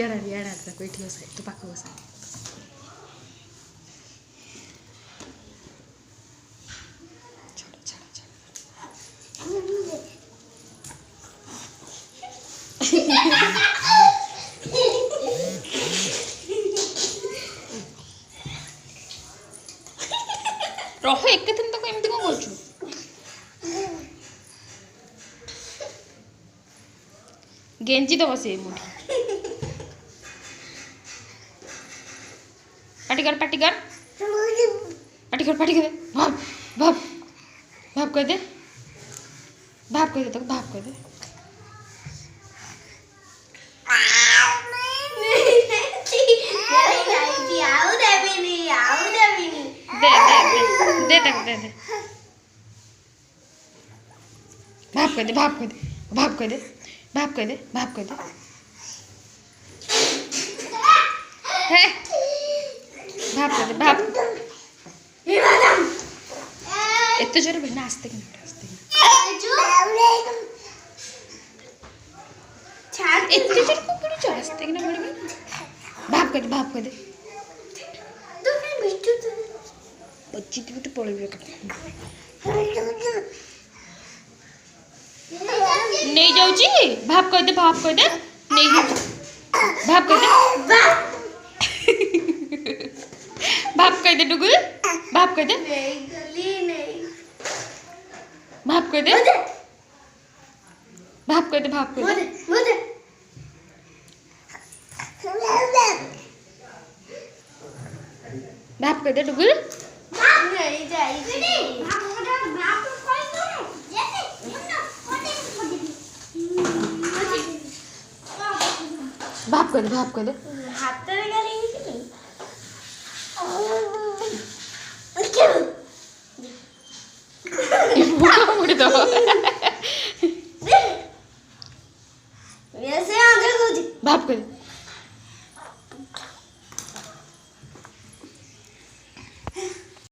याडा कोई ठीक है तो पाखु बसा रह एक दिन तक एमती कौन कर गेंजी दब से मुठी पाटी कर पाटी कर पाटी कर पाटी कर भाप भाप भाप कह दे भाप कह दे तो भाप कह दे दे भाप कह दे भाप कह दे भाप कह दे भाप कह दे भाप कह दे है भाप कह दे भाप इतने जोर में नाचते कि इतने जोर को पूरी चाहते कि ना बड़ी भाप कह दे भाप कह दे बच्ची की तो पड़ी हुई नहीं जाऊ जी भाप कह दे नहीं भाप कह दे भाप कह दे डुगुल भाप कह दे भाप कह दे भाप कह दे भाप कह दे भाप कह दे डुगुल भाप कर दे हाथ मुड़ी दो भाप कर